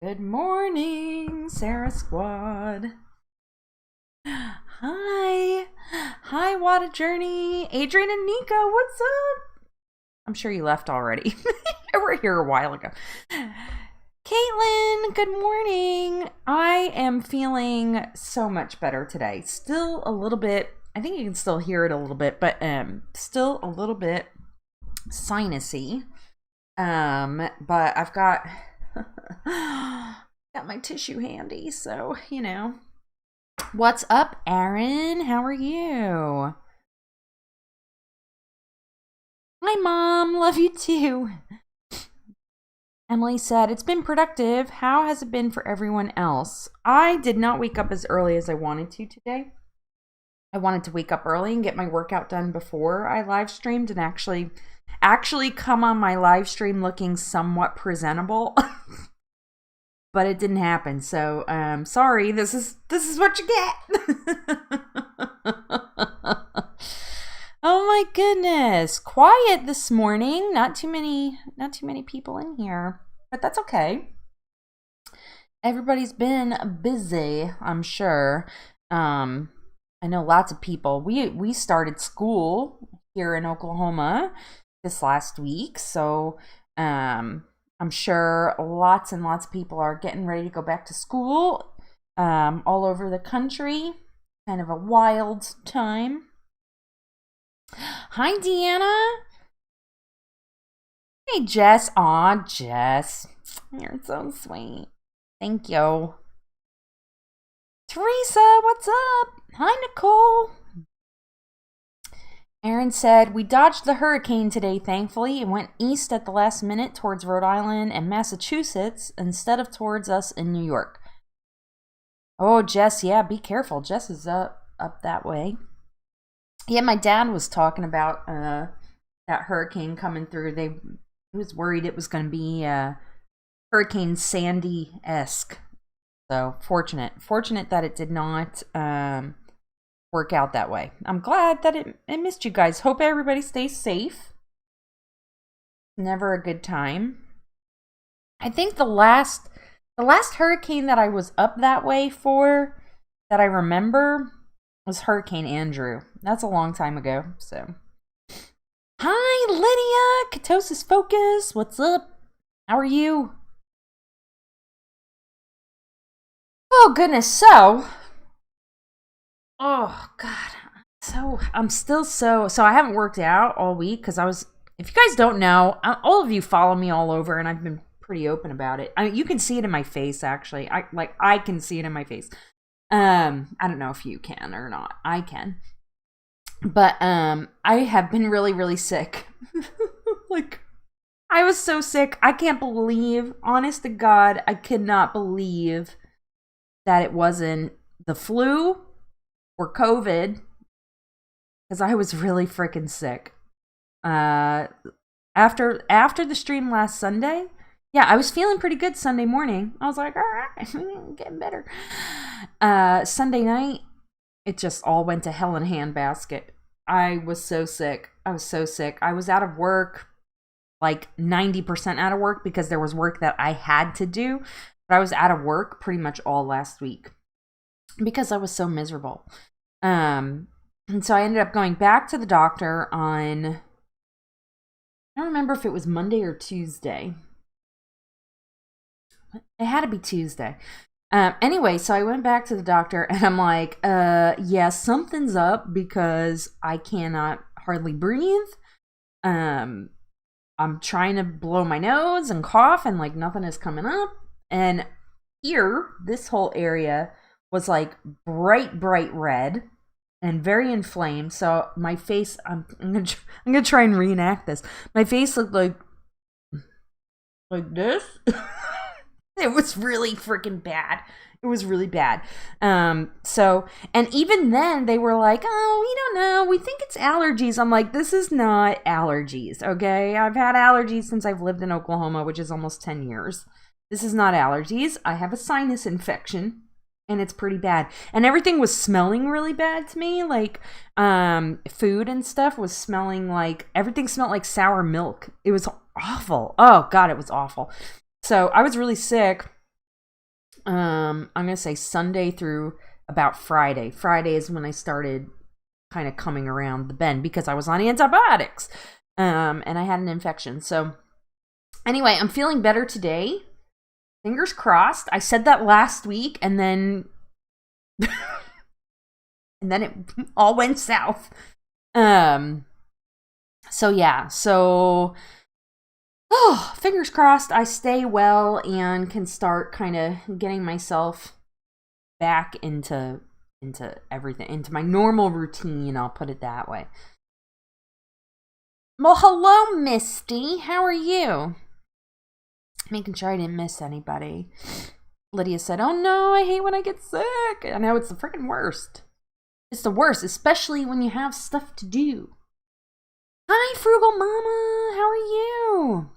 Good morning, Sara Squad. Hi. Hi, What a Journey. Adrian and Nico, what's up? I'm sure you left already. You were here a while ago. Caitlin, good morning. I am feeling so much better today. Still a little bit, I think you can still hear it a little bit, but still a little bit sinusy. But I've got got my tissue handy, so What's up, Aaron? How are you? Hi, Mom. Love you too. Emily said, it's been productive. How has it been for everyone else? I did not wake up as early as I wanted to today. I wanted to wake up early and get my workout done before I live streamed and actually come on my live stream looking somewhat presentable. But it didn't happen. So, sorry. This is what you get. Oh my goodness. Quiet this morning. Not too many people in here. But that's okay. Everybody's been busy, I'm sure. I know lots of people. We started school here in Oklahoma this last week, so I'm sure lots and lots of people are getting ready to go back to school all over the country. Kind of a wild time. Hi, Deanna. Hey, Jess. Aw, Jess. You're so sweet. Thank you. Teresa, what's up? Hi, Nicole. Aaron said, we dodged the hurricane today, thankfully. It went east at the last minute towards Rhode Island and Massachusetts instead of towards us in New York. Oh, Jess, yeah, be careful. Jess is up that way. Yeah, my dad was talking about that hurricane coming through. He was worried it was going to be Hurricane Sandy-esque. So, fortunate that it did not work out that way. I'm glad that it missed you guys. Hope everybody stays safe. Never a good time. I think the last hurricane that I was up that way for that I remember was Hurricane Andrew. That's a long time ago. So, hi Lydia, Ketosis Focus. What's up? How are you? Oh goodness. So, oh god. So I'm still so I haven't worked out all week because if you guys don't know, all of you follow me all over and I've been pretty open about it. I mean, you can see it in my face actually. I can see it in my face. I don't know if you can or not. I can. But I have been really, really sick. Like, I was so sick. I can't believe, honest to God, I could not believe that it wasn't the flu or COVID, because I was really freaking sick. After the stream last Sunday, yeah, I was feeling pretty good Sunday morning. I was like, all right, getting better. Sunday night, it just all went to hell in a handbasket. I was so sick. I was out of work, like 90% out of work because there was work that I had to do. But I was out of work pretty much all last week because I was so miserable. And so I ended up going back to the doctor on, I don't remember if it was Monday or Tuesday. It had to be Tuesday. Anyway, so I went back to the doctor and I'm like, yeah, something's up because I cannot hardly breathe. I'm trying to blow my nose and cough and like nothing is coming up. And here, this whole area was like bright red and very inflamed. So my face, I'm gonna try and reenact this. My face looked like this. It was really freaking bad. It was really bad. So, and even then they were like, oh, we don't know. We think it's allergies. I'm like, this is not allergies, okay? I've had allergies since I've lived in Oklahoma, which is almost 10 years. This is not allergies. I have a sinus infection, and it's pretty bad. And everything was smelling really bad to me. Like, food and stuff was smelling like, everything smelled like sour milk. It was awful. Oh, God, it was awful. So I was really sick. I'm going to say Sunday through about Friday. Friday is when I started kind of coming around the bend because I was on antibiotics. And I had an infection. So anyway, I'm feeling better today. Fingers crossed. I said that last week and then and then it all went south. So yeah. So fingers crossed I stay well and can start kind of getting myself back into everything, into my normal routine, I'll put it that way. Well, hello, Misty. How are you? Making sure I didn't miss anybody. Lydia said, oh no, I hate when I get sick. I know, it's the freaking worst. It's the worst, especially when you have stuff to do. Hi, Frugal Mama. How are you?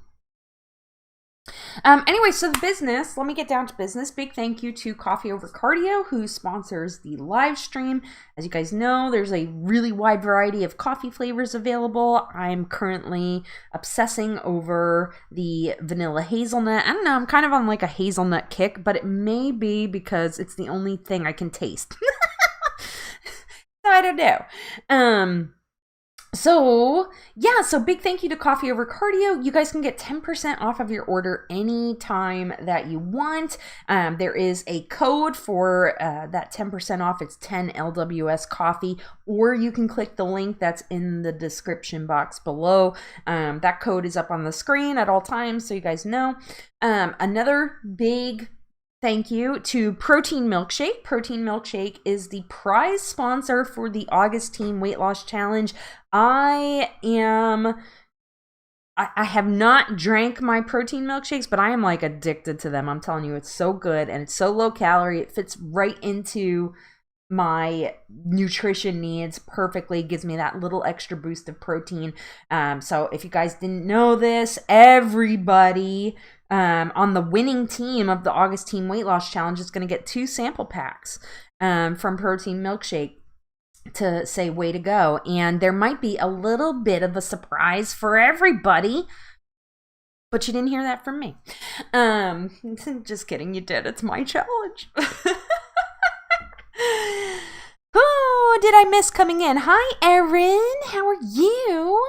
Anyway, so the business, let me get down to business. Big thank you to Coffee Over Cardio, who sponsors the live stream. As you guys know, there's a really wide variety of coffee flavors available. I'm currently obsessing over the vanilla hazelnut. I don't know, I'm kind of on like a hazelnut kick, but it may be because it's the only thing I can taste. I don't know. So big thank you to Coffee Over Cardio. You guys can get 10% off of your order anytime that you want. There is a code for that 10% off. It's 10 LWS coffee, or you can click the link that's in the description box below. That code is up on the screen at all times, so you guys know. Another big thank you to Protein Milkshake. Protein Milkshake is the prize sponsor for the August Team Weight Loss Challenge. I have not drank my protein milkshakes, but I am like addicted to them. I'm telling you, it's so good and it's so low calorie. It fits right into my nutrition needs perfectly. Gives me that little extra boost of protein. So if you guys didn't know this, everybody on the winning team of the August Team Weight Loss Challenge is going to get 2 sample packs from Protein Milkshake to say way to go. And there might be a little bit of a surprise for everybody, but you didn't hear that from me. Just kidding, you did. It's my challenge. Who did I miss coming in? Hi, Erin. How are you?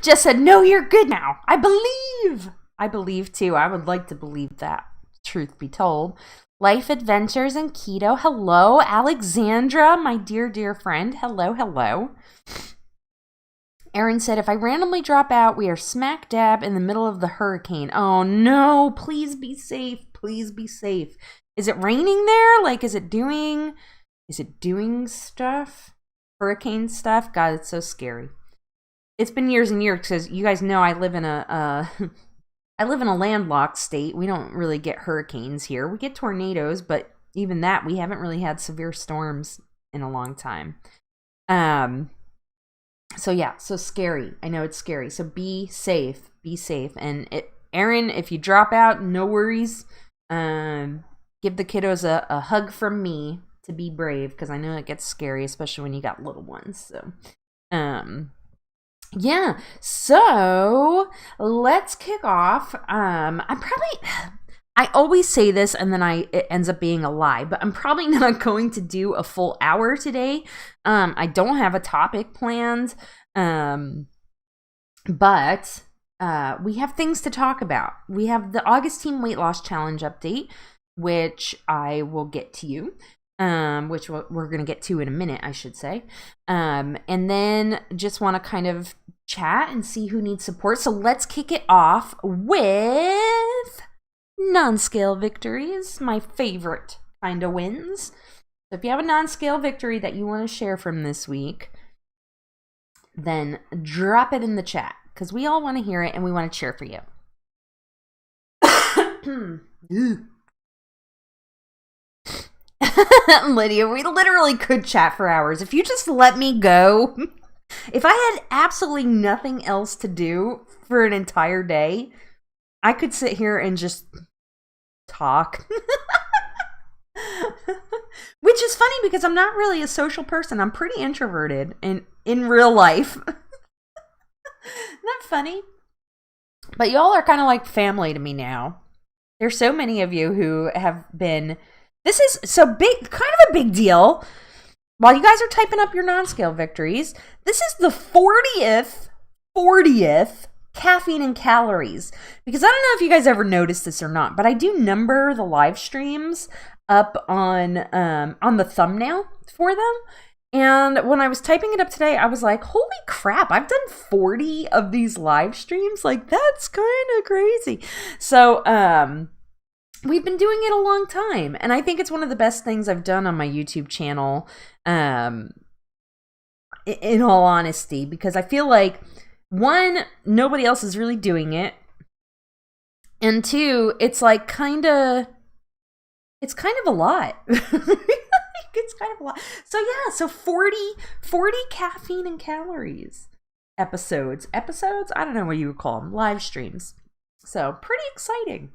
Just said, no, you're good now. I believe too. I would like to believe that, truth be told. Life Adventures and Keto. Hello, Alexandra, my dear friend. Hello. Erin said, if I randomly drop out, we are smack dab in the middle of the hurricane. Oh no, please be safe. Please be safe. Is it raining there? Like, is it doing stuff? Hurricane stuff? God, it's so scary. It's been years and years because you guys know I live in a landlocked state. We don't really get hurricanes here. We get tornadoes, but even that, we haven't really had severe storms in a long time. So yeah, so scary. I know it's scary. So be safe. And Erin, if you drop out, no worries. Give the kiddos a hug from me to be brave, because I know it gets scary, especially when you got little ones. So, yeah, so let's kick off. I always say this and then it ends up being a lie, but I'm probably not going to do a full hour today. I don't have a topic planned, but we have things to talk about. We have the August Team Weight Loss Challenge update, which I will get to you. Which we're going to get to in a minute, I should say. And then just want to kind of chat and see who needs support. So let's kick it off with non-scale victories, my favorite kind of wins. So if you have a non-scale victory that you want to share from this week, then drop it in the chat, because we all want to hear it and we want to cheer for you. Lydia, we literally could chat for hours. If you just let me go, if I had absolutely nothing else to do for an entire day, I could sit here and just talk. Which is funny because I'm not really a social person. I'm pretty introverted in real life. Isn't that funny? But y'all are kind of like family to me now. There's so many of you who have been, this is so big, kind of a big deal. While you guys are typing up your non-scale victories, this is the 40th Caffeine and Calories. Because I don't know if you guys ever noticed this or not, but I do number the live streams up on the thumbnail for them. And when I was typing it up today, I was like, holy crap, I've done 40 of these live streams. Like, that's kind of crazy. So, we've been doing it a long time. And I think it's one of the best things I've done on my YouTube channel, in all honesty, because I feel like, one, nobody else is really doing it. And two, it's like it's kind of a lot. It's kind of a lot. So yeah, so 40 Caffeine and Calories episodes. I don't know what you would call them. Live streams. So pretty exciting.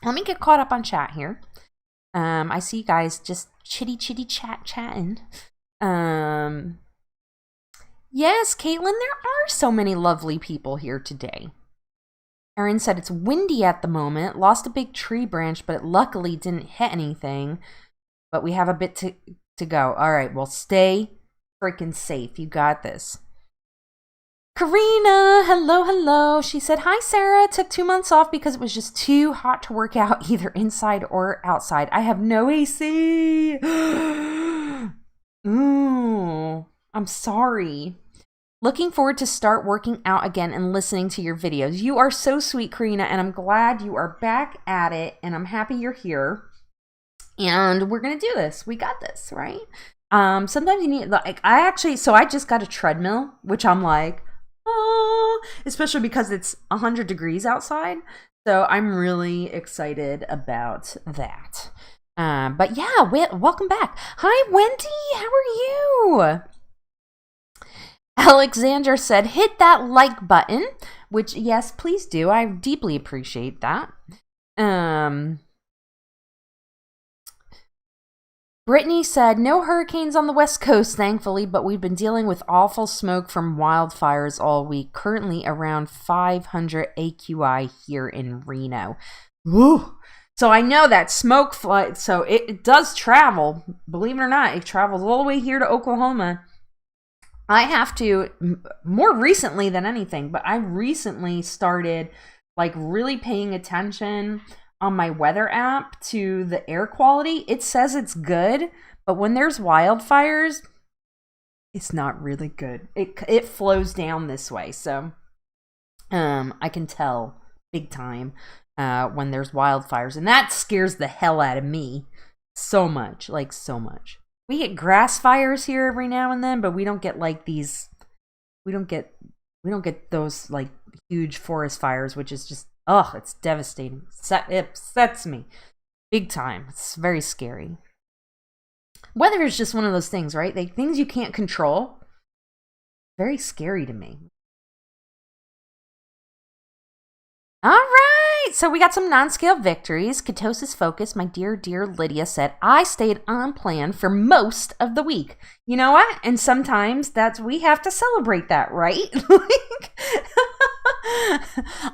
Let me get caught up on chat here. I see you guys just chitty chatting. Yes, Caitlin, there are so many lovely people here today. Erin said it's windy at the moment. Lost a big tree branch, but it luckily didn't hit anything. But we have a bit to go. All right, well, stay freaking safe. You got this. Karina, hello. She said, hi, Sarah. Took 2 months off because it was just too hot to work out either inside or outside. I have no AC. Ooh, I'm sorry. Looking forward to start working out again and listening to your videos. You are so sweet, Karina, and I'm glad you are back at it, and I'm happy you're here. And we're going to do this. We got this, right? Sometimes you need, like, I just got a treadmill, which I'm like, oh, especially because it's 100 degrees outside. So I'm really excited about that. But yeah, welcome back. Hi, Wendy. How are you? Alexandra said, hit that like button, which, yes, please do. I deeply appreciate that. Brittany said, no hurricanes on the West Coast, thankfully, but we've been dealing with awful smoke from wildfires all week. Currently around 500 AQI here in Reno. Woo! So I know that smoke flight, so it does travel. Believe it or not, it travels all the way here to Oklahoma. I have to, more recently than anything, but I recently started like really paying attention on my weather app to the air quality. It says it's good, but when there's wildfires, it's not really good. It flows down this way. So I can tell big time when there's wildfires, and that scares the hell out of me so much, like so much. We get grass fires here every now and then, but we don't get like these, we don't get those like huge forest fires, which is just, oh, it's devastating. It upsets me big time. It's very scary. Weather is just one of those things, right? Things you can't control. Very scary to me. All right, so we got some non-scale victories. Ketosis Focus, my dear Lydia said, I stayed on plan for most of the week. You know what? And sometimes we have to celebrate that, right?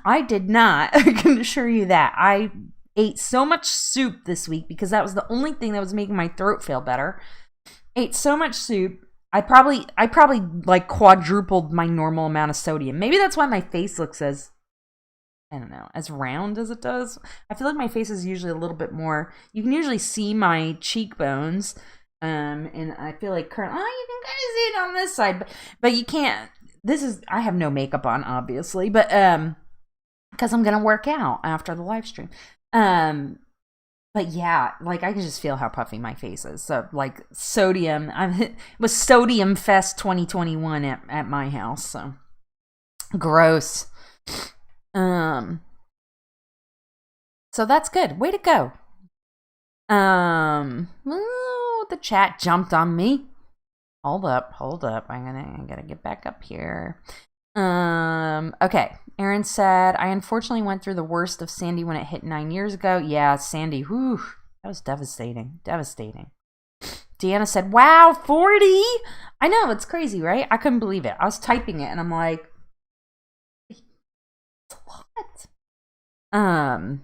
I did not. I can assure you that. I ate so much soup this week because that was the only thing that was making my throat feel better. Ate so much soup. I probably like quadrupled my normal amount of sodium. Maybe that's why my face looks as, I don't know, as round as it does. I feel like my face is usually a little bit more, you can usually see my cheekbones. And I feel like you can kind of see it on this side, but you can't. I have no makeup on, obviously, but because I'm gonna work out after the live stream. But yeah, like I can just feel how puffy my face is. So like sodium, it was Sodium Fest 2021 at my house. So gross. So that's good. Way to go. The chat jumped on me. Hold up. I gotta get back up here. Okay. Aaron said, I unfortunately went through the worst of Sandy when it hit 9 years ago. Yeah, Sandy, whew, that was devastating. Deanna said, wow, 40? I know, it's crazy, right? I couldn't believe it. I was typing it and I'm like, it's a lot.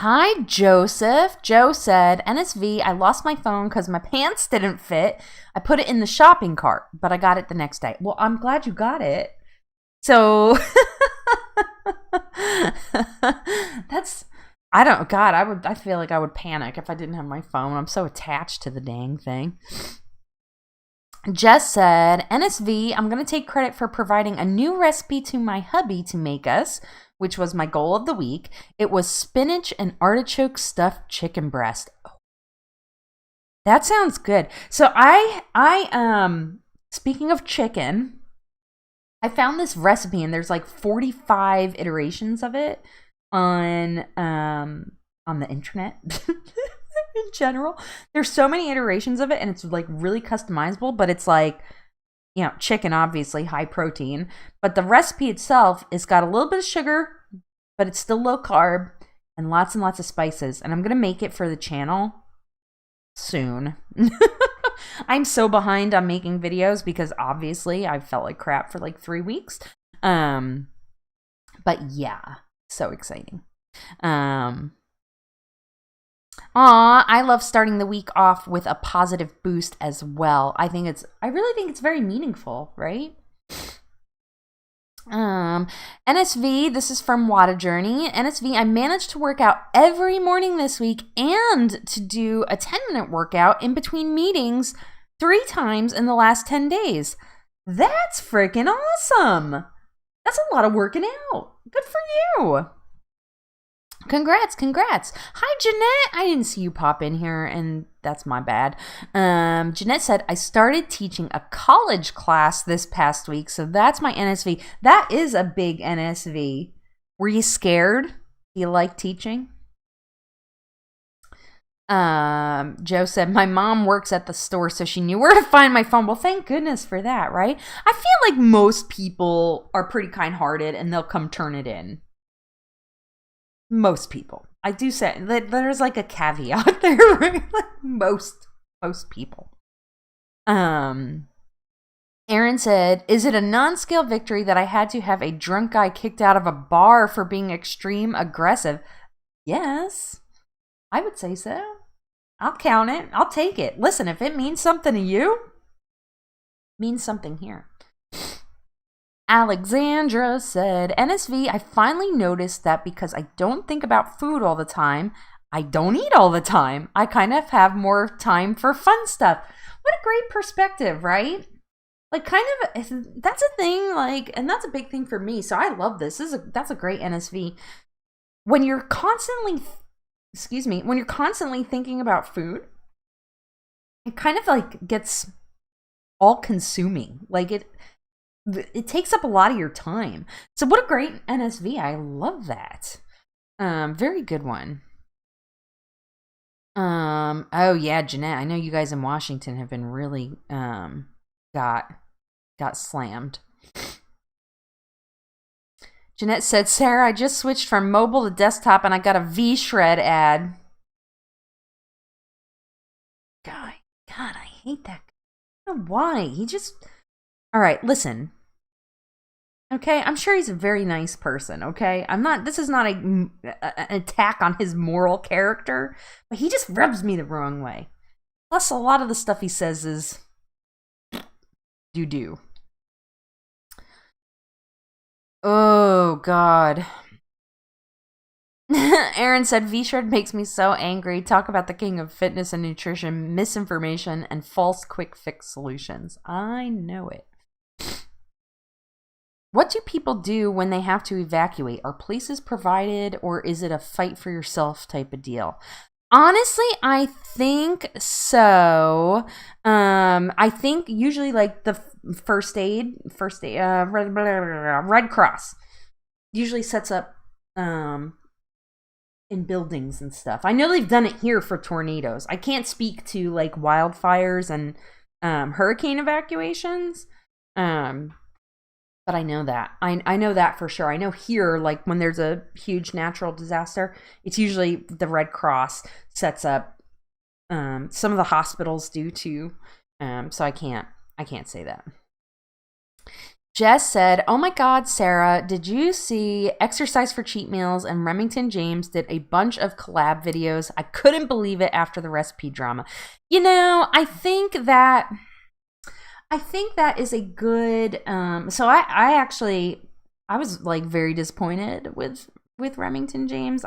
Hi, Joseph. Joe said, NSV, I lost my phone because my pants didn't fit. I put it in the shopping cart, but I got it the next day. Well, I'm glad you got it. So, I feel like I would panic if I didn't have my phone. I'm so attached to the dang thing. Jess said, NSV, I'm going to take credit for providing a new recipe to my hubby to make us, which was my goal of the week. It was spinach and artichoke stuffed chicken breast. Oh, that sounds good. So speaking of chicken, I found this recipe and there's like 45 iterations of it on the internet. In general, there's so many iterations of it and it's like really customizable, but it's like, you know, chicken, obviously high protein, but the recipe itself is got a little bit of sugar, but it's still low carb and lots of spices. And I'm going to make it for the channel soon. I'm so behind on making videos because obviously I felt like crap for like 3 weeks. But yeah, so exciting. I love starting the week off with a positive boost as well. I really think it's very meaningful, right? NSV, this is from Wada Journey. NSV, I managed to work out every morning this week and to do a 10-minute workout in between meetings 3 times in the last 10 days. That's freaking awesome. That's a lot of working out. Good for you. Congrats. Hi, Jeanette. I didn't see you pop in here, and that's my bad. Jeanette said, I started teaching a college class this past week, so that's my NSV. That is a big NSV. Were you scared? Do you like teaching? Joe said, my mom works at the store, so she knew where to find my phone. Well, thank goodness for that, right? I feel like most people are pretty kind-hearted, and they'll come turn it in. Most people. I do say that there's like a caveat there, right? Like most people. Aaron said, is it a non-scale victory that I had to have a drunk guy kicked out of a bar for being extreme aggressive? Yes, I would say so. I'll count it. I'll take it. Listen, if it means something to you, it means something here. Alexandra said, NSV, I finally noticed that because I don't think about food all the time, I don't eat all the time. I kind of have more time for fun stuff. What a great perspective, right? Like, kind of, that's a thing, like, and that's a big thing for me. So I love this. That's a great NSV. When you're constantly thinking about food, it kind of like gets all consuming. Like it takes up a lot of your time. So what a great NSV. I love that. Very good one. Oh yeah, Jeanette, I know you guys in Washington have been really got slammed. Jeanette said, Sarah, I just switched from mobile to desktop and I got a V-Shred ad. God, I hate that. I don't know why. All right, listen. Okay, I'm sure he's a very nice person, okay? This is not an attack on his moral character, but he just rubs me the wrong way. Plus, a lot of the stuff he says is do. Oh, God. Aaron said, V-Shred makes me so angry. Talk about the king of fitness and nutrition, misinformation, and false quick fix solutions. I know it. What do people do when they have to evacuate? Are places provided, or is it a fight for yourself type of deal? Honestly, I think so. I think usually like the first aid, Red Cross usually sets up in buildings and stuff. I know they've done it here for tornadoes. I can't speak to like wildfires and hurricane evacuations. But I know that. I know that for sure. I know here, like when there's a huge natural disaster, it's usually the Red Cross sets up. Some of the hospitals do too. So I can't say that. Jess said, "Oh my God, Sarah, did you see Exercise for Cheat Meals and Remington James did a bunch of collab videos? I couldn't believe it after the recipe drama." You know, I think that is a good. So I was like very disappointed with Remington James.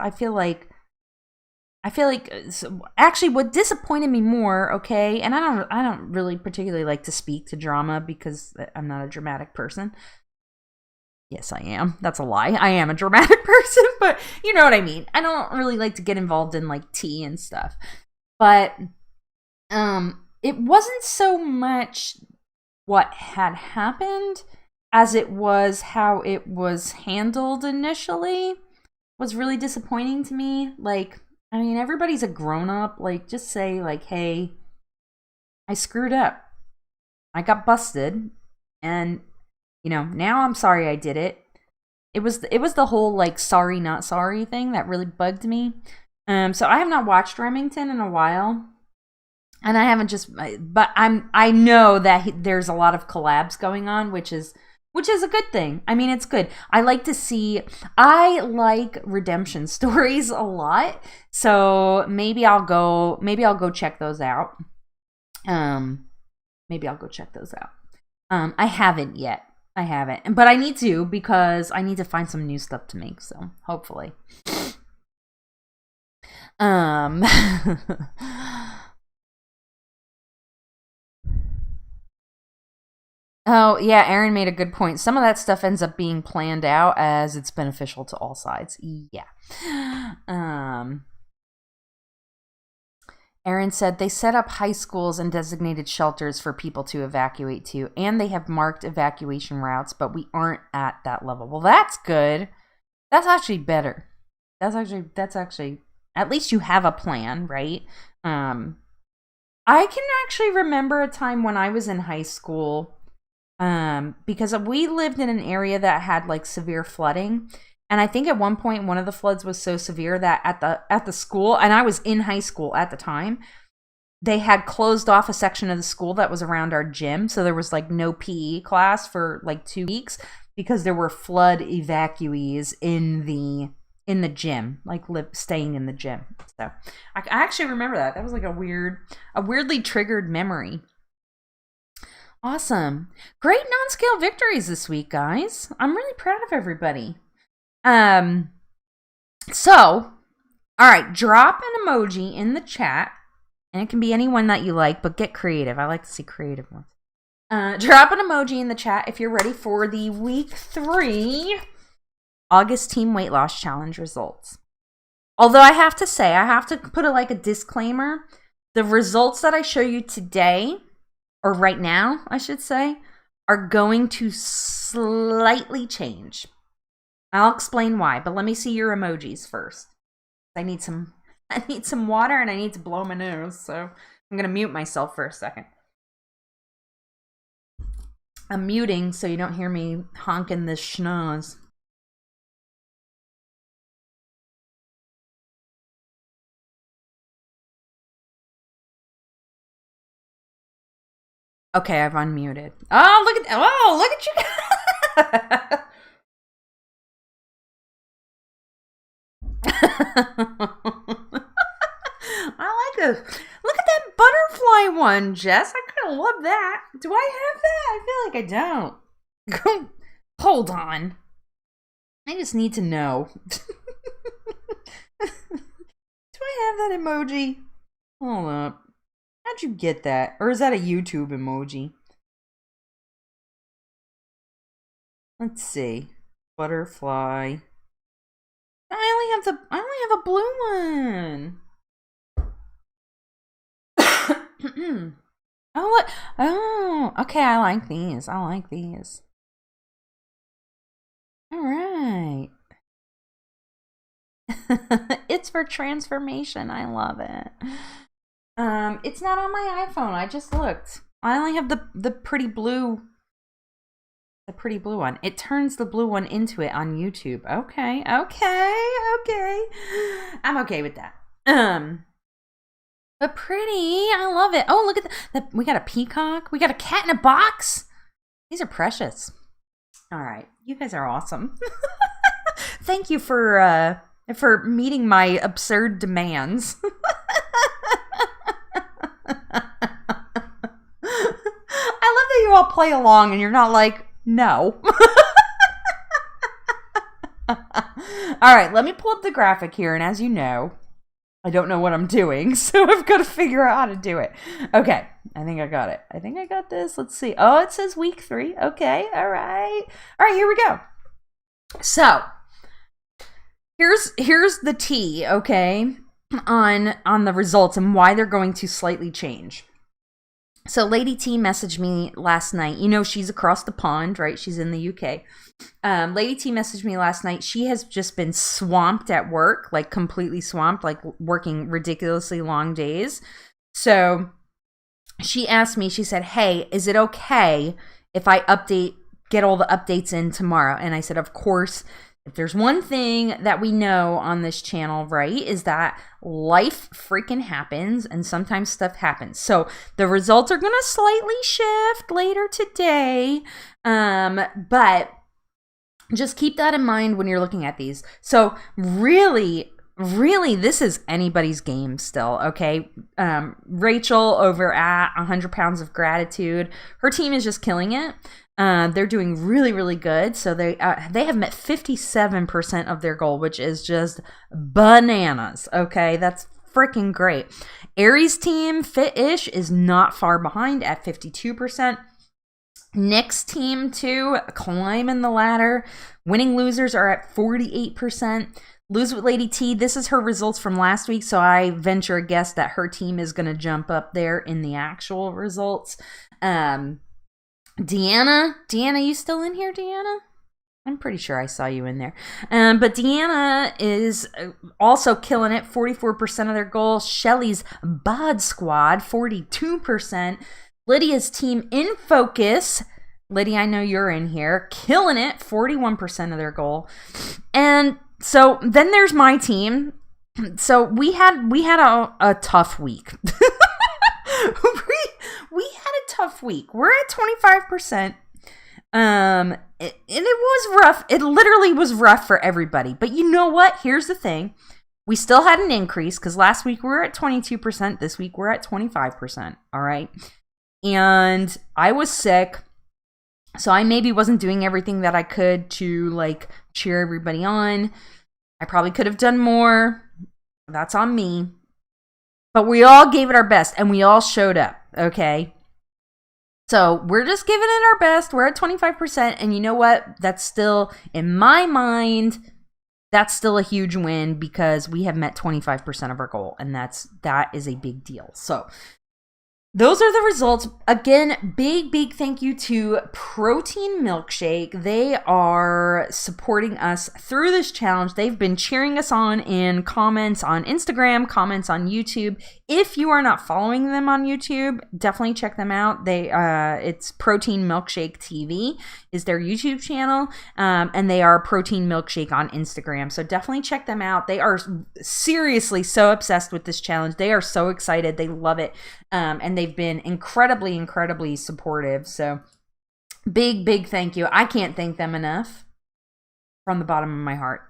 Actually what disappointed me more, okay, and I don't really particularly like to speak to drama because I'm not a dramatic person. Yes, I am. That's a lie. I am a dramatic person, but you know what I mean. I don't really like to get involved in like tea and stuff. But it wasn't so much what had happened as it was how it was handled initially was really disappointing to me. Like, I mean, everybody's a grown-up. Like, just say, like, hey, I screwed up. I got busted. And, you know, now I'm sorry I did it. It was the whole, like, sorry, not sorry thing that really bugged me. So I have not watched Remington in a while. And I haven't but I know that there's a lot of collabs going on, which is a good thing. I mean, it's good. I like redemption stories a lot. So maybe I'll go check those out. Maybe I'll go check those out. I haven't yet. I haven't. But I need to because I need to find some new stuff to make, so hopefully. Oh, yeah, Aaron made a good point. Some of that stuff ends up being planned out as it's beneficial to all sides. Yeah. Aaron said they set up high schools and designated shelters for people to evacuate to, and they have marked evacuation routes, but we aren't at that level. Well, that's good. That's actually better. That's actually at least you have a plan, right? I can actually remember a time when I was in high school, because we lived in an area that had like severe flooding, and I think at one point one of the floods was so severe that at the school, and I was in high school at the time, they had closed off a section of the school that was around our gym, so there was like no PE class for like 2 weeks because there were flood evacuees in the gym, like staying in the gym. So I actually remember that. That was like a weirdly triggered memory. Awesome. Great non-scale victories this week, guys. I'm really proud of everybody. So, all right, drop an emoji in the chat, and it can be anyone that you like, but get creative. I like to see creative ones. Drop an emoji in the chat if you're ready for the week 3 August Team Weight Loss Challenge results. Although I have to say, I have to put a disclaimer. The results that I show you today, or right now, I should say, are going to slightly change. I'll explain why, but let me see your emojis first. I need some water and I need to blow my nose, so I'm gonna mute myself for a second. I'm muting so you don't hear me honking this schnoz. Okay, I've unmuted. Look at you. I like this. Look at that butterfly one, Jess. I kind of love that. Do I have that? I feel like I don't. Hold on. I just need to know. Do I have that emoji? Hold up. How'd you get that? Or is that a YouTube emoji? Let's see. Butterfly. I only have a blue one. Oh, look. Oh, okay. I like these. All right. It's for transformation. I love it. It's not on my iPhone. I just looked. I only have the pretty blue one. It turns the blue one into it on YouTube. Okay. I'm okay with that. But pretty. I love it. Oh, look at that. We got a peacock. We got a cat in a box. These are precious. All right. You guys are awesome. Thank you for meeting my absurd demands. I love that you all play along and you're not like, no. All right, let me pull up the graphic here. And as you know, I don't know what I'm doing, so I've got to figure out how to do it. Okay, I think I got it. I think I got this. Let's see. Oh, it says week 3. Okay, all right. All right, here we go. So, here's the tea, okay, on the results and why they're going to slightly change. So Lady T messaged me last night. You know, she's across the pond, right? She's in the UK. Lady T messaged me last night. She has just been swamped at work, like completely swamped, like working ridiculously long days. So she asked me, she said, hey, is it okay if I get all the updates in tomorrow? And I said, of course. If there's one thing that we know on this channel, right, is that life freaking happens and sometimes stuff happens. So the results are going to slightly shift later today. But just keep that in mind when you're looking at these. So really, this is anybody's game still, okay? Rachel over at 100 Pounds of Gratitude, her team is just killing it. They're doing really, really good. So they have met 57% of their goal, which is just bananas. Okay, that's freaking great. Aries team, Fit-ish, is not far behind at 52%. Nick's team too, climbing the ladder. Winning Losers are at 48%. Lose with Lady T, this is her results from last week, so I venture a guess that her team is going to jump up there in the actual results. Deanna, you still in here, Deanna? I'm pretty sure I saw you in there. But Deanna is also killing it, 44% of their goal. Shelly's Bod Squad, 42%. Lydia's team In Focus, Lydia, I know you're in here, killing it, 41% of their goal. And so then there's my team. So we had a tough week. We had a tough week. We're at 25%. And it was rough. It literally was rough for everybody. But you know what? Here's the thing. We still had an increase because last week we were at 22%. This week we're at 25%. All right. And I was sick. So I maybe wasn't doing everything that I could to like cheer everybody on. I probably could have done more. That's on me. But we all gave it our best and we all showed up, okay? So we're just giving it our best. We're at 25%. And you know what? That's still, in my mind, that's still a huge win because we have met 25% of our goal. And that is a big deal. So those are the results. Again, big thank you to Protein Milkshake. They are supporting us through this challenge. They've been cheering us on in comments on Instagram, comments on YouTube. If you are not following them on YouTube, definitely check them out. It's Protein Milkshake TV is their YouTube channel, and they are Protein Milkshake on Instagram. So definitely check them out. They are seriously so obsessed with this challenge. They are so excited. They love it. And they've been incredibly supportive. So big thank you. I can't thank them enough from the bottom of my heart.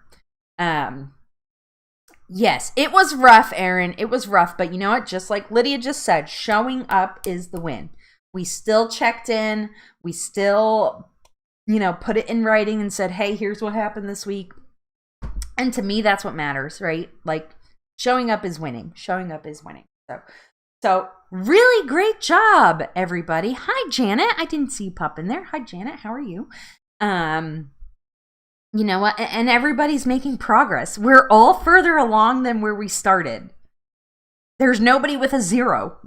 Yes, it was rough, Erin. It was rough. But you know what? Just like Lydia just said, showing up is the win. We still checked in. We still, put it in writing and said, hey, here's what happened this week. And to me, that's what matters, right? Like, showing up is winning. Showing up is winning. So really great job, everybody. Hi, Janet. I didn't see you pop in there. Hi, Janet. How are you? You know what? And everybody's making progress. We're all further along than where we started. There's nobody with a 0.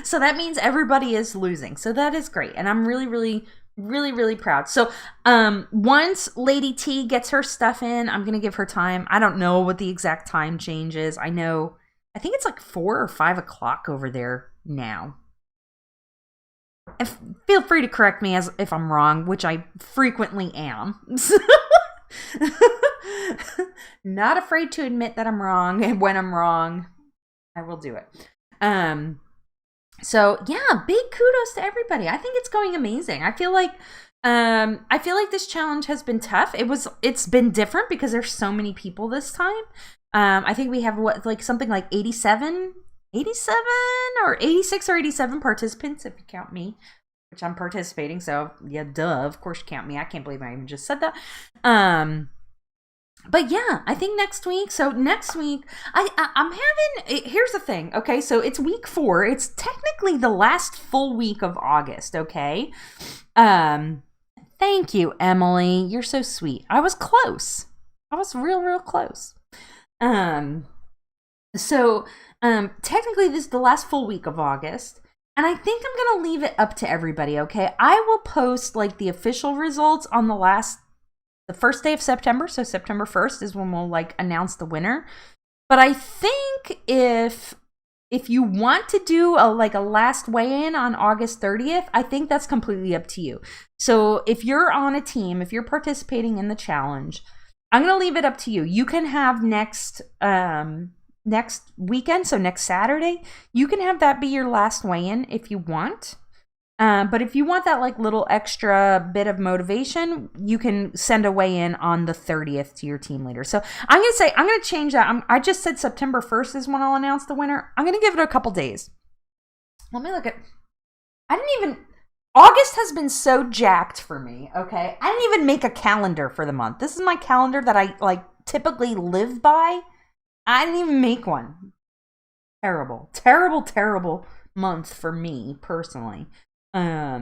So that means everybody is losing. So that is great. And I'm really proud. So once Lady T gets her stuff in, I'm going to give her time. I don't know what the exact time change is. I think it's like 4 or 5 o'clock over there now. And feel free to correct me if I'm wrong, which I frequently am. Not afraid to admit that I'm wrong, and when I'm wrong, I will do it. So yeah, big kudos to everybody. I think it's going amazing. I feel like I feel like this challenge has been tough. It's been different because there's so many people this time. I think we have something like 87 or 86 or 87 participants if you count me, which I'm participating. So yeah, duh, of course you count me. I can't believe I even just said that. But yeah, I think next week. So next week, I'm having. Here's the thing. Okay, so it's week 4. It's technically the last full week of August. Okay. Thank you, Emily. You're so sweet. I was close. I was real close. So technically this is the last full week of August. And I think I'm going to leave it up to everybody, okay? I will post like the official results on the first day of September. So September 1st is when we'll like announce the winner. But I think if you want to do a last weigh-in on August 30th, I think that's completely up to you. So if you're on a team, if you're participating in the challenge, I'm going to leave it up to you. You can have next weekend, so next Saturday, you can have that be your last weigh-in if you want. But if you want that like little extra bit of motivation, you can send a weigh-in on the 30th to your team leader. So I'm going to change that. I just said September 1st is when I'll announce the winner. I'm going to give it a couple days. Let me look at, August has been so jacked for me, okay? I didn't even make a calendar for the month. This is my calendar that I like typically live by. I didn't even make one. Terrible month for me personally. Let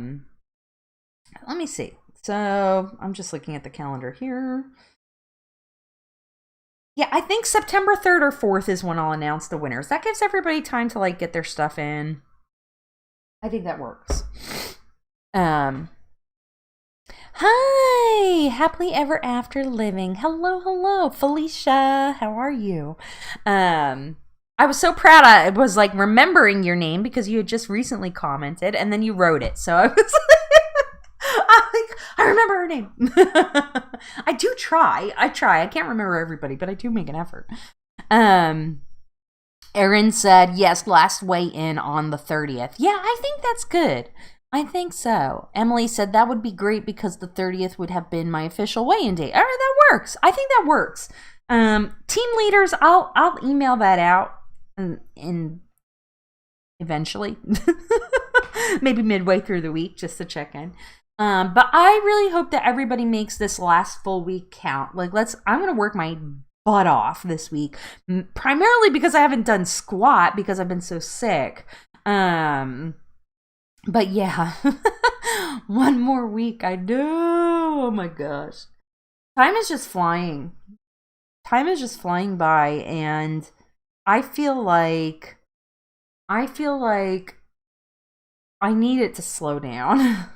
me see. So I'm just looking at the calendar here. Yeah, I think September 3rd or 4th is when I'll announce the winners. That gives everybody time to like get their stuff in. I think that works. Hi, happily ever after living. Hello, Felicia. How are you? I was so proud. I was like remembering your name because you had just recently commented and then you wrote it. So I was like, I remember her name. I do try. I can't remember everybody, but I do make an effort. Erin said, yes, last weigh-in on the 30th. Yeah, I think that's good. I think so. Emily said that would be great because the 30th would have been my official weigh-in date. All right, that works. I think that works. Team leaders, I'll email that out in eventually. Maybe midway through the week just to check in. But I really hope that everybody makes this last full week count. I'm going to work my butt off this week, primarily because I haven't done squat because I've been so sick. But yeah, one more week. I know. Oh my gosh. Time is just flying. Time is just flying by, and I feel like I need it to slow down.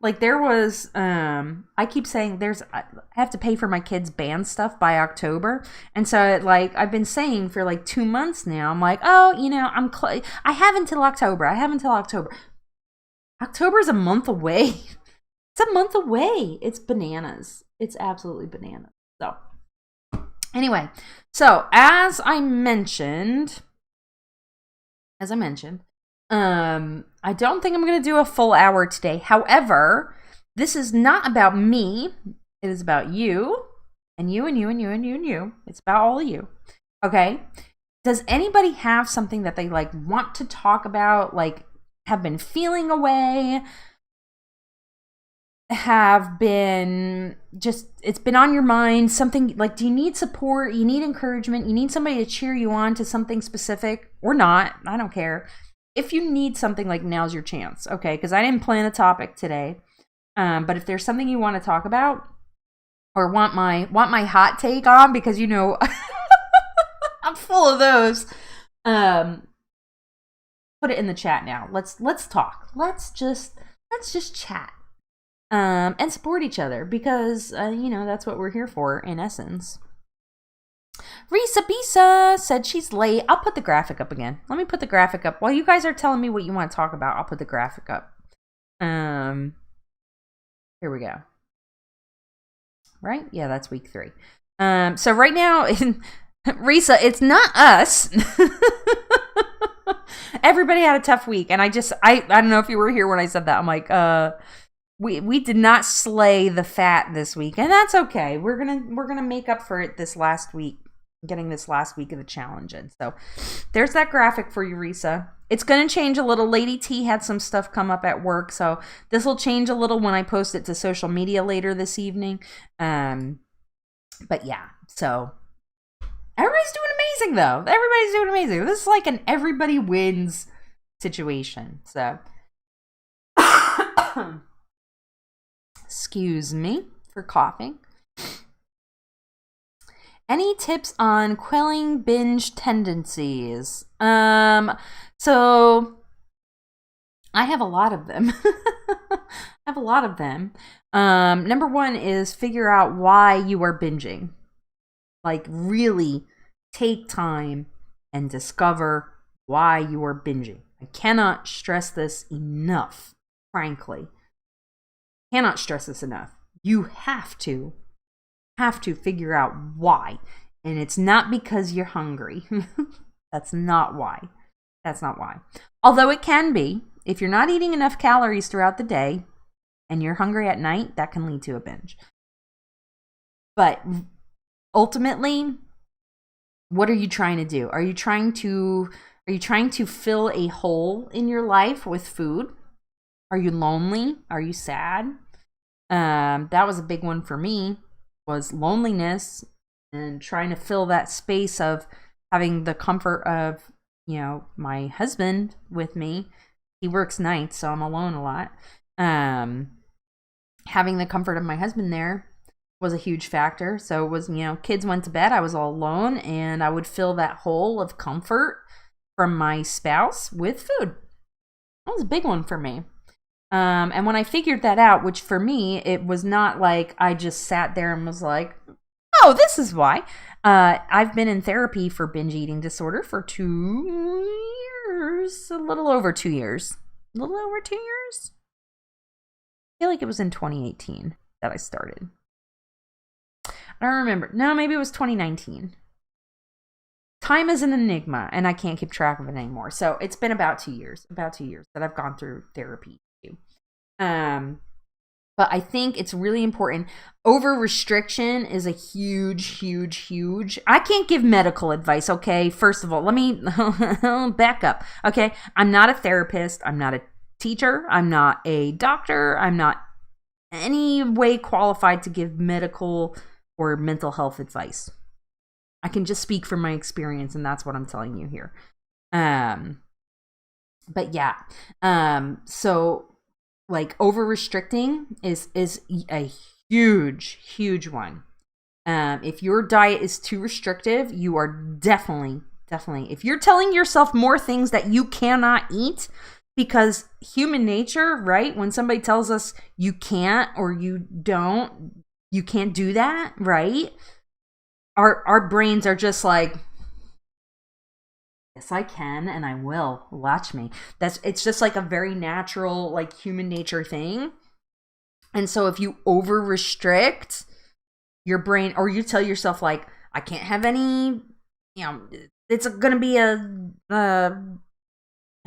Like there was, I keep saying I have to pay for my kids' band stuff by October. And so I've been saying for like 2 months now, I'm like, oh, I have until October. October's a month away. It's a month away. It's bananas. It's absolutely bananas. So anyway, as I mentioned, I don't think I'm going to do a full hour today. However, this is not about me. It is about you and you and you and you and you and you. It's about all of you. Okay? Does anybody have something that they want to talk about, have been feeling away, have been it's been on your mind, something do you need support, you need encouragement, you need somebody to cheer you on to something specific or not, I don't care. If you need something, now's your chance, okay? Because I didn't plan a topic today. But if there's something you want to talk about or want my hot take on, because I'm full of those, put it in the chat now. Let's talk. Let's just chat. And support each other because that's what we're here for in essence. Risa Bisa said she's late. I'll put the graphic up again. Let me put the graphic up. While you guys are telling me what you want to talk about, I'll put the graphic up. Here we go. Right? Yeah, that's week 3. So right now, Risa, it's not us. Everybody had a tough week. And I don't know if you were here when I said that. I'm like, we did not slay the fat this week, and that's okay. We're gonna make up for it this last week, getting this last week of the challenge in. So there's that graphic for you, Risa. It's gonna change a little. Lady T had some stuff come up at work, so this will change a little when I post it to social media later this evening. But yeah, so everybody's doing amazing though. Everybody's doing amazing. This is like an everybody wins situation. So excuse me for coughing. Any tips on quelling binge tendencies? So I have a lot of them. Number one is figure out why you are binging. Like, really take time and discover why you are binging. I cannot stress this enough, frankly. Cannot stress this enough. You have to figure out why. And it's not because you're hungry. That's not why. Although it can be. If you're not eating enough calories throughout the day and you're hungry at night, that can lead to a binge. But ultimately, what are you trying to do? Are you trying to fill a hole in your life with food? Are you lonely? Are you sad? That was a big one for me, was loneliness and trying to fill that space of having the comfort of, my husband with me. He works nights, so I'm alone a lot. Having the comfort of my husband there was a huge factor. So it was, kids went to bed, I was all alone, and I would fill that hole of comfort from my spouse with food. That was a big one for me. And when I figured that out, which for me, it was not like I just sat there and was like, oh, this is why. I've been in therapy for binge eating disorder for 2 years, a little over 2 years. I feel like it was in 2018 that I started. I don't remember. No, maybe it was 2019. Time is an enigma, and I can't keep track of it anymore. So it's been about 2 years that I've gone through therapy too. But I think it's really important. Over restriction is a huge. I can't give medical advice, okay? First of all, let me back up, okay? I'm not a therapist. I'm not a teacher. I'm not a doctor. I'm not any way qualified to give medical or mental health advice. I can just speak from my experience, and that's what I'm telling you here. But yeah, so like over restricting is a huge one. If your diet is too restrictive, you are definitely, if you're telling yourself more things that you cannot eat, because human nature, right? When somebody tells us you can't or you can't do that, right? Our brains are just like, yes, I can, and I will. Watch me. It's just like a very natural, like human nature thing. And so if you over restrict your brain, or you tell yourself like, I can't have any, it's gonna be I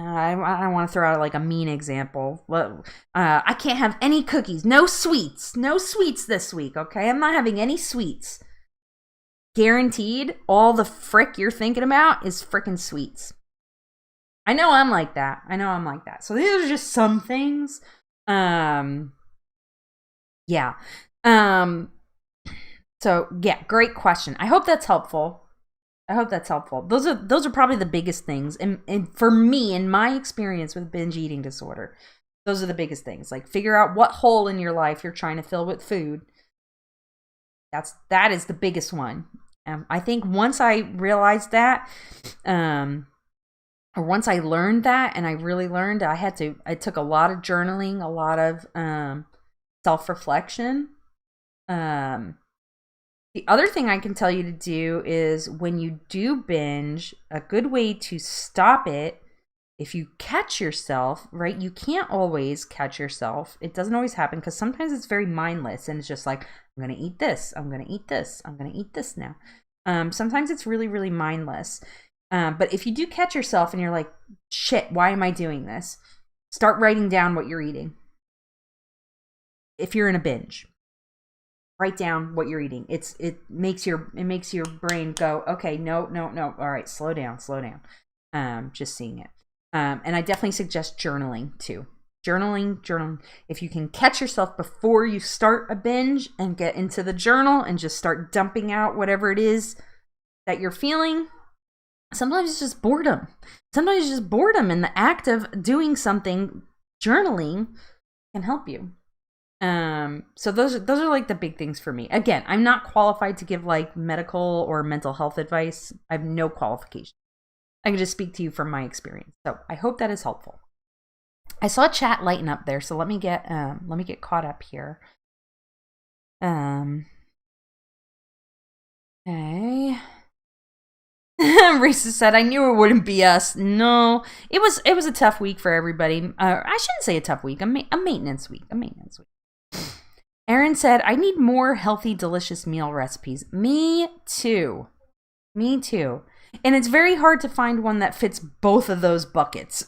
don't want to throw out like a mean example. I can't have any cookies, no sweets this week. Okay, I'm not having any sweets. Guaranteed, all the frick you're thinking about is frickin' sweets. I know I'm like that. So these are just some things. Yeah. So yeah, great question. I hope that's helpful. Those are probably the biggest things. And for me, in my experience with binge eating disorder, those are the biggest things. Like, figure out what hole in your life you're trying to fill with food. That is the biggest one. I think once I realized that, or once I learned that, and I really learned, I took a lot of journaling, a lot of self-reflection. The other thing I can tell you to do is, when you do binge, a good way to stop it, if you catch yourself, right? You can't always catch yourself. It doesn't always happen, because sometimes it's very mindless, and it's just like, I'm going to eat this. I'm going to eat this. I'm going to eat this now. Sometimes it's really, really mindless. But if you do catch yourself and you're like, shit, why am I doing this? Start writing down what you're eating. if you're in a binge, write down what you're eating. It makes your brain go, okay, no. All right, slow down. Just seeing it. And I definitely suggest journaling too. Journaling. If you can catch yourself before you start a binge and get into the journal and just start dumping out whatever it is that you're feeling. Sometimes it's just boredom. And the act of doing something, journaling, can help you. So those are like the big things for me. Again, I'm not qualified to give like medical or mental health advice. I have no qualification. I can just speak to you from my experience. So I hope that is helpful. I saw chat lighten up there, so let me get caught up here. Okay. Risa said, I knew it wouldn't be us. No, it was a tough week for everybody. I shouldn't say a tough week, a maintenance week. Erin said, I need more healthy, delicious meal recipes. Me too. And it's very hard to find one that fits both of those buckets.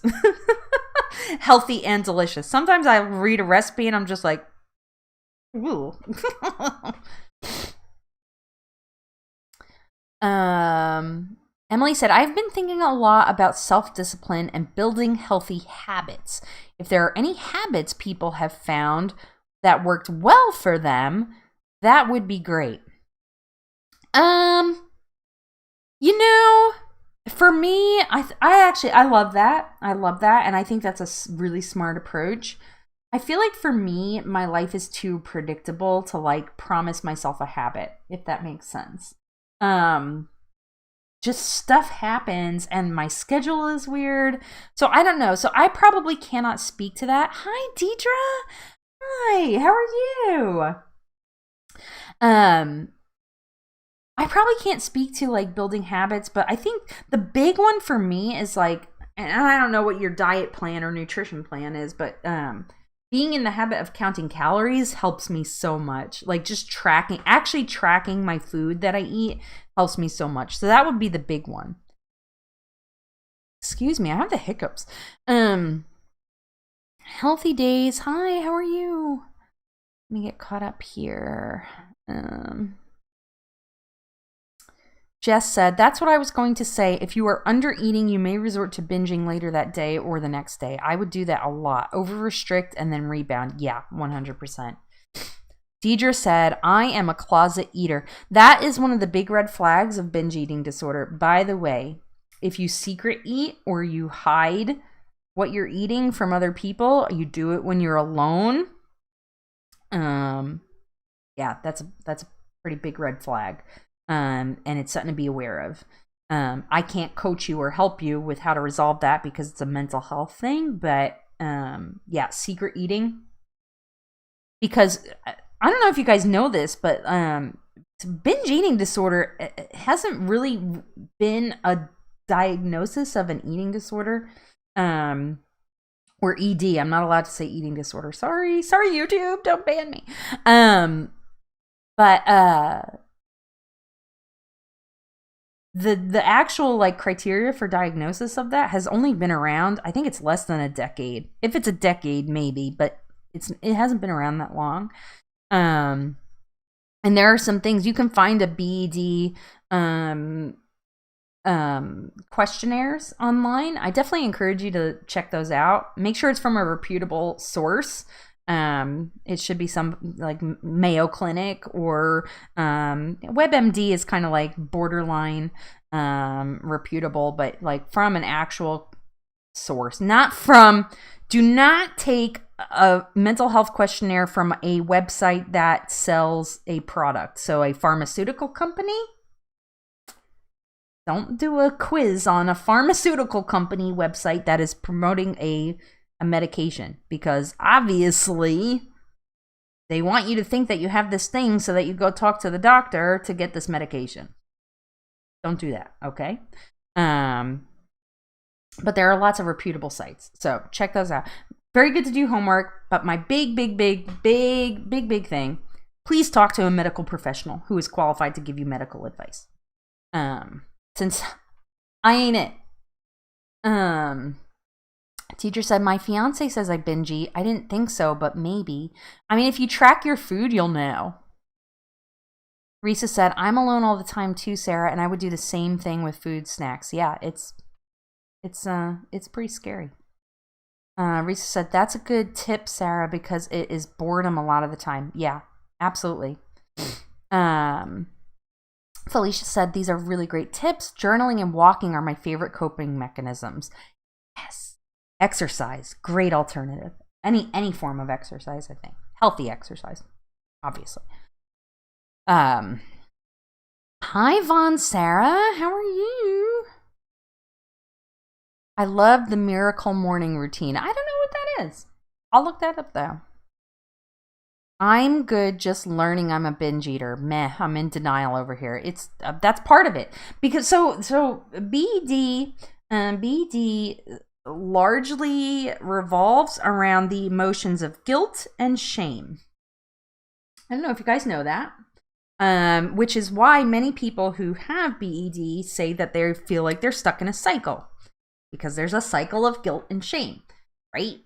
Healthy and delicious. Sometimes I read a recipe and I'm just like, ooh. Emily said, I've been thinking a lot about self-discipline and building healthy habits. If there are any habits people have found that worked well for them, that would be great. For me, I love that. And I think that's a really smart approach. I feel like for me, my life is too predictable to like promise myself a habit, if that makes sense. Just stuff happens and my schedule is weird. So I don't know. So I probably cannot speak to that. Hi, Deidre. Hi, how are you? I probably can't speak to like building habits, but I think the big one for me is like, and I don't know what your diet plan or nutrition plan is, but being in the habit of counting calories helps me so much. Like just tracking my food that I eat helps me so much. So that would be the big one. Excuse me, I have the hiccups. Healthy days. Hi, how are you? Let me get caught up here. Jess said, that's what I was going to say. If you are under eating, you may resort to binging later that day or the next day. I would do that a lot. Over restrict and then rebound. Yeah, 100%. Deidre said, I am a closet eater. That is one of the big red flags of binge eating disorder. By the way, if you secret eat or you hide what you're eating from other people, you do it when you're alone. Yeah, that's a pretty big red flag. And it's something to be aware of. I can't coach you or help you with how to resolve that because it's a mental health thing. But yeah, secret eating. Because I don't know if you guys know this, but binge eating disorder hasn't really been a diagnosis of an eating disorder. Or ED. I'm not allowed to say eating disorder. Sorry, YouTube, don't ban me. But the actual like criteria for diagnosis of that has only been around, I think it's less than a decade. If it's a decade, maybe, but it hasn't been around that long. And there are some things you can find a BED questionnaires online. I definitely encourage you to check those out. Make sure it's from a reputable source. It should be some like Mayo Clinic or WebMD is kind of like borderline reputable, but like from an actual source. Do not take a mental health questionnaire from a website that sells a product. So a pharmaceutical company. Don't do a quiz on a pharmaceutical company website that is promoting a medication, because obviously they want you to think that you have this thing so that you go talk to the doctor to get this medication. Don't do that, okay? But there are lots of reputable sites, so check those out. Very good to do homework, but my big thing, please talk to a medical professional who is qualified to give you medical advice. Since I ain't it. Teacher said, my fiance says I binge eat. I didn't think so, but maybe. I mean, if you track your food, you'll know. Risa said, I'm alone all the time too, Sarah, and I would do the same thing with food snacks. Yeah, it's pretty scary. Risa said, that's a good tip, Sarah, because it is boredom a lot of the time. Yeah, absolutely. Felicia said, these are really great tips. Journaling and walking are my favorite coping mechanisms. Yes. Exercise, great alternative. Any form of exercise, I think. Healthy exercise, obviously. Hi, Von Sarah. How are you? I love the miracle morning routine. I don't know what that is. I'll look that up, though. I'm good just learning I'm a binge eater. Meh, I'm in denial over here. It's that's part of it. Because so BD largely revolves around the emotions of guilt and shame. I don't know if you guys know that. Which is why many people who have BED say that they feel like they're stuck in a cycle. Because there's a cycle of guilt and shame, right?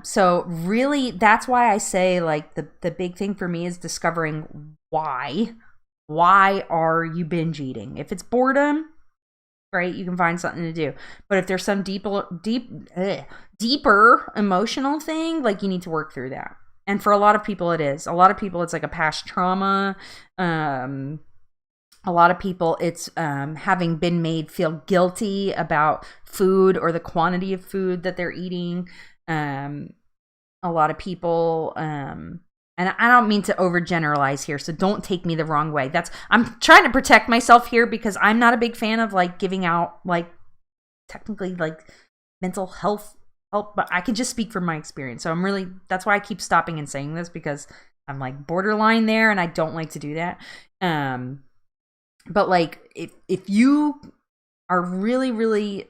So really, that's why I say, like, the big thing for me is discovering why. Why are you binge eating? If it's boredom, right, you can find something to do. But if there's some deeper emotional thing, like, you need to work through that. And for a lot of people, it is. A lot of people, it's like a past trauma. A lot of people, it's having been made feel guilty about food or the quantity of food that they're eating. A lot of people, and I don't mean to overgeneralize here, so don't take me the wrong way. I'm trying to protect myself here because I'm not a big fan of, like, giving out, like, technically, like, mental health help, but I can just speak from my experience. So that's why I keep stopping and saying this, because I'm, like, borderline there and I don't like to do that. But, like, if you are really, really,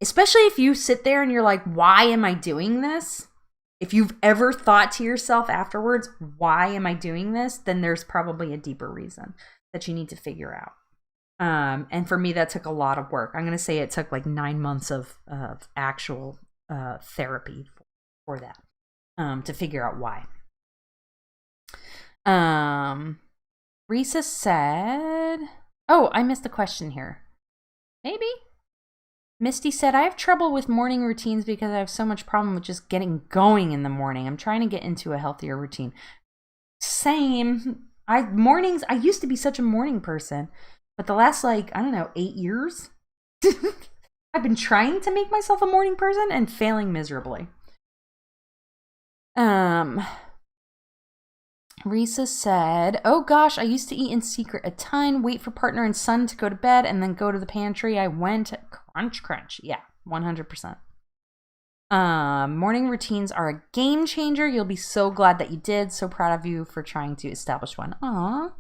especially if you sit there and you're like, why am I doing this? If you've ever thought to yourself afterwards, why am I doing this? Then there's probably a deeper reason that you need to figure out. And for me, that took a lot of work. I'm going to say it took like 9 months of actual therapy for that, to figure out why. Risa said, oh, I missed a question here. Maybe? Misty said, I have trouble with morning routines because I have so much problem with just getting going in the morning. I'm trying to get into a healthier routine. Same. Mornings, I used to be such a morning person, but the last, 8 years, I've been trying to make myself a morning person and failing miserably. Risa said, oh gosh, I used to eat in secret a ton, wait for partner and son to go to bed, and then go to the pantry. I went crunch. Yeah, 100%. Morning routines are a game changer. You'll be so glad that you did. So proud of you for trying to establish one. Aww.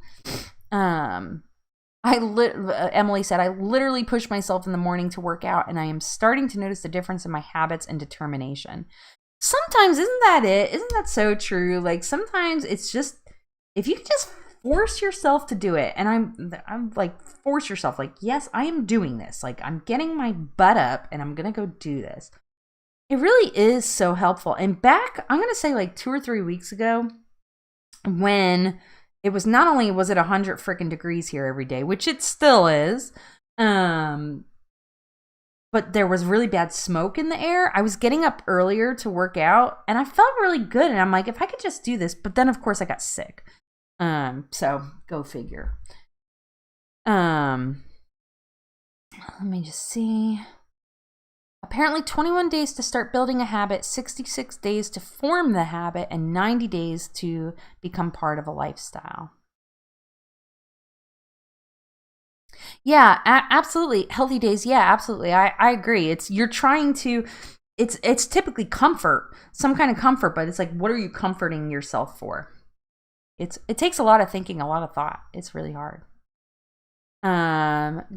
Emily said, I literally push myself in the morning to work out, and I am starting to notice the difference in my habits and determination. Sometimes, isn't that it? Isn't that so true? Like, sometimes it's just, if you can just force yourself to do it, and I'm like, force yourself, like, yes, I am doing this. Like, I'm getting my butt up, and I'm going to go do this. It really is so helpful. And back, I'm going to say like 2 or 3 weeks ago, when it was, not only was it 100 freaking degrees here every day, which it still is, but there was really bad smoke in the air. I was getting up earlier to work out, and I felt really good. And I'm like, if I could just do this. But then, of course, I got sick. So go figure. Let me just see. Apparently 21 days to start building a habit, 66 days to form the habit, and 90 days to become part of a lifestyle. Yeah, absolutely. Healthy days. Yeah, absolutely. I agree. You're trying to, it's typically comfort, some kind of comfort, but it's like, what are you comforting yourself for? It takes a lot of thinking, a lot of thought. It's really hard.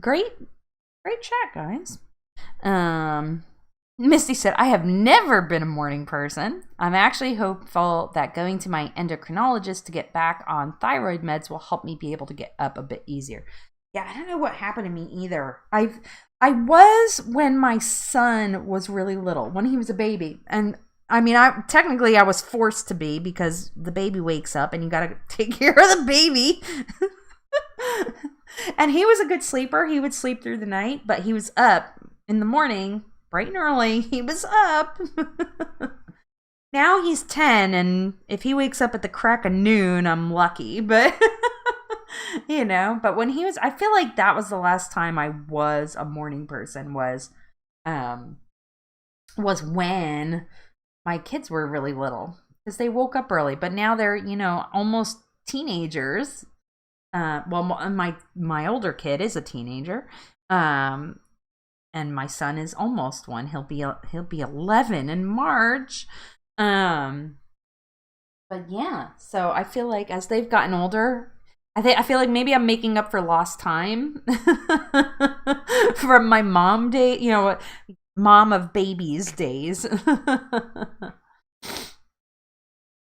Great chat, guys. Misty said, I have never been a morning person. I'm actually hopeful that going to my endocrinologist to get back on thyroid meds will help me be able to get up a bit easier. Yeah, I don't know what happened to me either. I was when my son was really little, when he was a baby. And I mean, technically I was forced to be because the baby wakes up and you got to take care of the baby. And he was a good sleeper. He would sleep through the night, but he was up in the morning, bright and early. He was up. Now he's 10, and if he wakes up at the crack of noon, I'm lucky. But, but when he was, I feel like that was the last time I was a morning person was when my kids were really little. Because they woke up early, but now they're, almost teenagers. My older kid is a teenager. And my son is almost one. He'll be 11 in March. But yeah, so I feel like as they've gotten older, I feel like maybe I'm making up for lost time from my mom day, mom of babies days.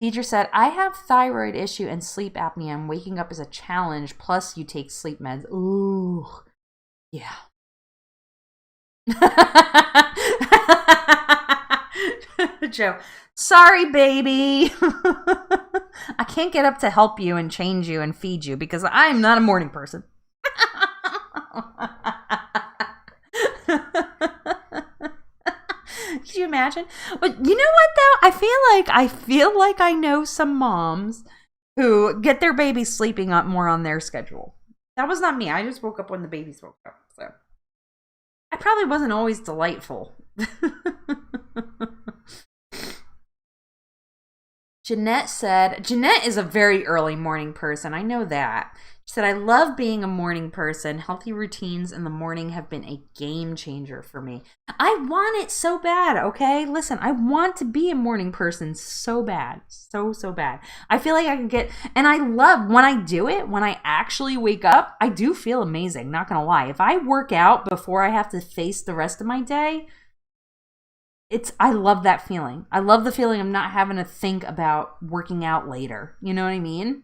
Deidre said, I have thyroid issue and sleep apnea, and waking up is a challenge. Plus, you take sleep meds. Ooh, yeah. Joe, sorry, baby. I can't get up to help you and change you and feed you because I am not a morning person. Could you imagine? But you know what, though? I feel like I know some moms who get their babies sleeping up more on their schedule. That was not me. I just woke up when the babies woke up. So I probably wasn't always delightful. Jeanette is a very early morning person. I know that. She said, I love being a morning person. Healthy routines in the morning have been a game changer for me. I want it so bad, okay? Listen, I want to be a morning person so bad. So bad. I feel like I can and I love when I do it, when I actually wake up, I do feel amazing, not gonna lie. If I work out before I have to face the rest of my day, I love that feeling. I love the feeling of not having to think about working out later. You know what I mean?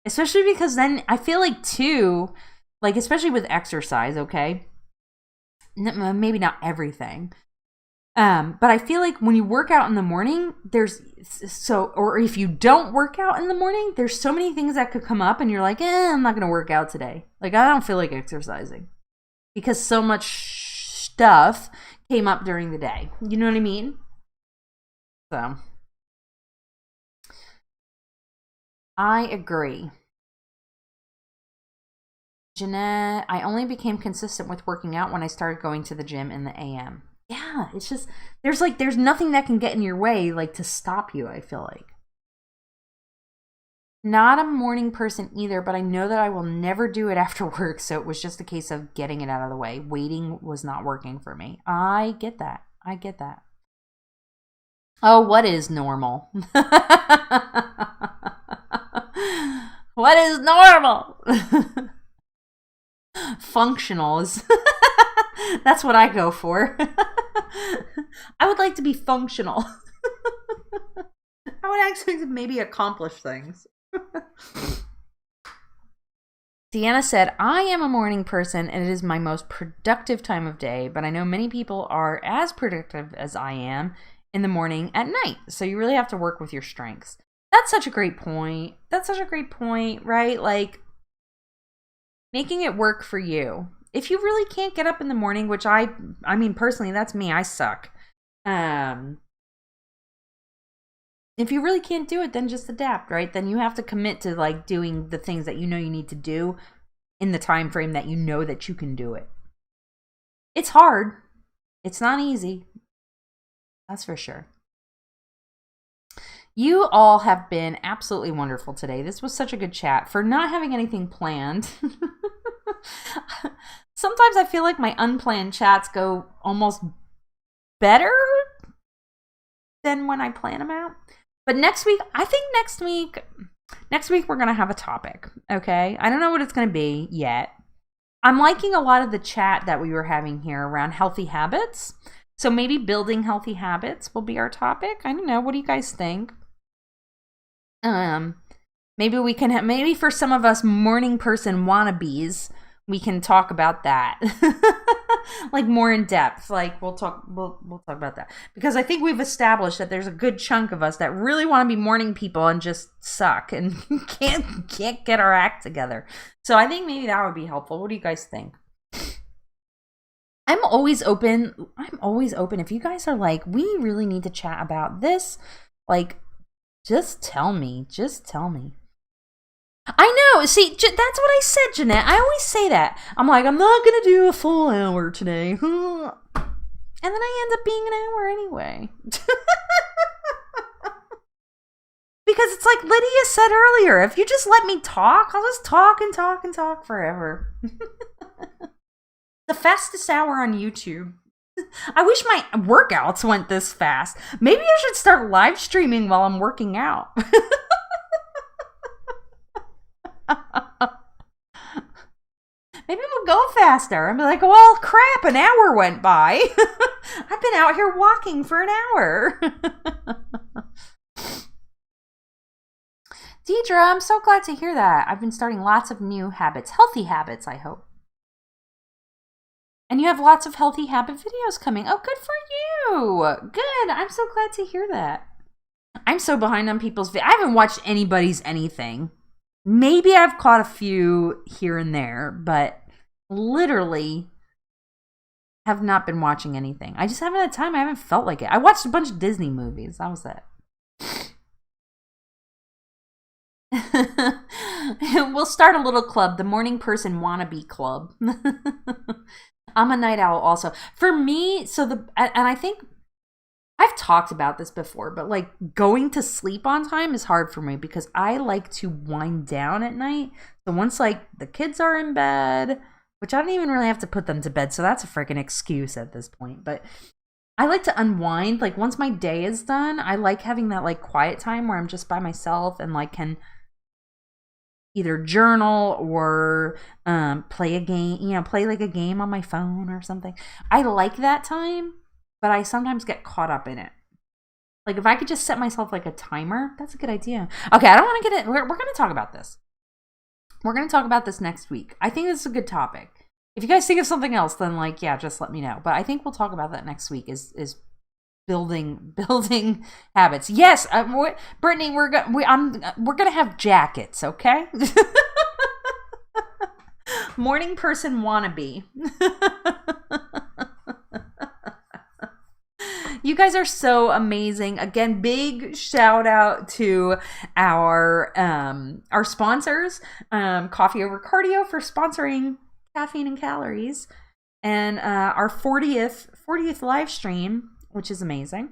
Especially because then I feel like too, like especially with exercise, okay? Maybe not everything. But I feel like when you work out in the morning, or if you don't work out in the morning, there's so many things that could come up and you're like, I'm not going to work out today. Like, I don't feel like exercising because so much stuff came up during the day. You know what I mean? So I agree. Jeanette, I only became consistent with working out when I started going to the gym in the AM. Yeah, it's just, there's nothing that can get in your way, like, to stop you, I feel like. Not a morning person either, but I know that I will never do it after work, so it was just a case of getting it out of the way. Waiting was not working for me. I get that. Oh, what is normal? What is normal? Functional is... That's what I go for. I would like to be functional. I would actually maybe accomplish things. Deanna said, I am a morning person and it is my most productive time of day, but I know many people are as productive as I am in the morning at night. So you really have to work with your strengths. That's such a great point. Right? Like, making it work for you. If you really can't get up in the morning, which I mean, personally, that's me. I suck. If you really can't do it, then just adapt, right? Then you have to commit to like doing the things that you know you need to do in the time frame that you know that you can do it. It's hard. It's not easy. That's for sure. You all have been absolutely wonderful today. This was such a good chat. For not having anything planned. Sometimes I feel like my unplanned chats go almost better than when I plan them out. But next week we're going to have a topic, okay? I don't know what it's going to be yet. I'm liking a lot of the chat that we were having here around healthy habits. So maybe building healthy habits will be our topic. I don't know. What do you guys think? Maybe we can maybe for some of us morning person wannabes, we can talk about that. Like more in depth. Like we'll talk about that. Because I think we've established that there's a good chunk of us that really want to be morning people and just suck and can't get our act together. So I think maybe that would be helpful. What do you guys think? I'm always open. If you guys are like, we really need to chat about this, like, just tell me. I know. See, that's what I said, Jeanette. I always say that. I'm like, I'm not going to do a full hour today. And then I end up being an hour anyway. Because it's like Lydia said earlier, if you just let me talk, I'll just talk and talk and talk forever. The fastest hour on YouTube. I wish my workouts went this fast. Maybe I should start live streaming while I'm working out. Maybe we'll go faster. I'm like, well, crap, an hour went by. I've been out here walking for an hour. Deidre, I'm so glad to hear that. I've been starting lots of new habits. Healthy habits, I hope. And you have lots of healthy habit videos coming. Oh, good for you. Good. I'm so glad to hear that. I'm so behind on people's I haven't watched anybody's anything. Maybe I've caught a few here and there, but literally have not been watching anything. I just haven't had time. I haven't felt like it. I watched a bunch of Disney movies. That was it. We'll start a little club, the Morning Person Wannabe Club. I'm a night owl also. For me, and I think I've talked about this before, but like going to sleep on time is hard for me because I like to wind down at night. So once like the kids are in bed, which I don't even really have to put them to bed, so that's a freaking excuse at this point. But I like to unwind. Like once my day is done, I like having that like quiet time where I'm just by myself and like can either journal or play a game, play like a game on my phone or something. I like that time, but I sometimes get caught up in it. Like if I could just set myself like a timer, that's a good idea. Okay, I don't want to get it. We're going to talk about this. We're going to talk about this next week. I think this is a good topic. If you guys think of something else, then like, yeah, just let me know. But I think we'll talk about that next week is building habits. Yes, Brittany, we're gonna have jackets, okay? Morning Person Wannabe. You guys are so amazing. Again, big shout out to our sponsors, Coffee Over Cardio for sponsoring Caffeine and Calories, and our 40th live stream, which is amazing.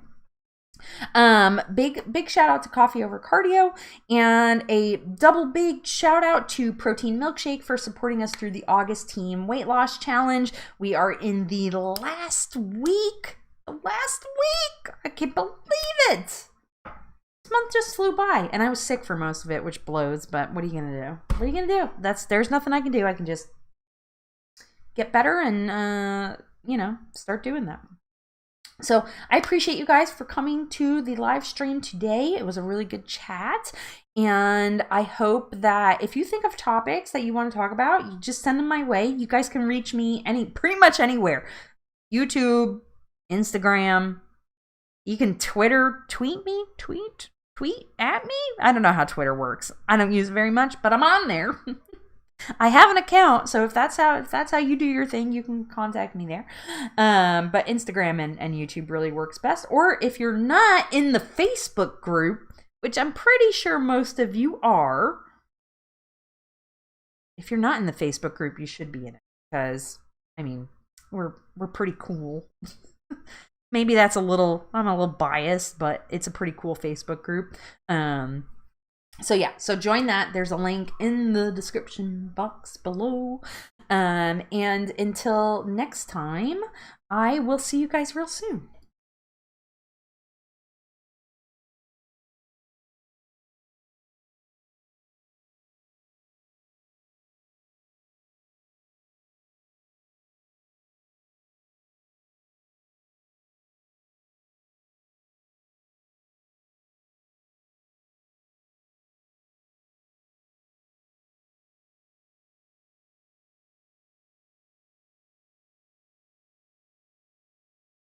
Big shout out to Coffee Over Cardio, and a double big shout out to Protein Milkshake for supporting us through the August Team Weight Loss Challenge. We are in the last week. I can't believe it. This month just flew by, and I was sick for most of it, which blows, but what are you gonna do? There's nothing I can do. I can just get better and start doing that. So I appreciate you guys for coming to the live stream today. It was a really good chat. And I hope that if you think of topics that you want to talk about, you just send them my way. You guys can reach me pretty much anywhere. YouTube, Instagram. You can tweet at me. I don't know how Twitter works. I don't use it very much, but I'm on there. I have an account, so if that's how you do your thing, you can contact me there. But Instagram and YouTube really works best. Or if you're not in the Facebook group, which I'm pretty sure most of you are, if you're not in the Facebook group, you should be in it because we're pretty cool. Maybe I'm a little biased, but it's a pretty cool Facebook group. So join that. There's a link in the description box below. And until next time, I will see you guys real soon.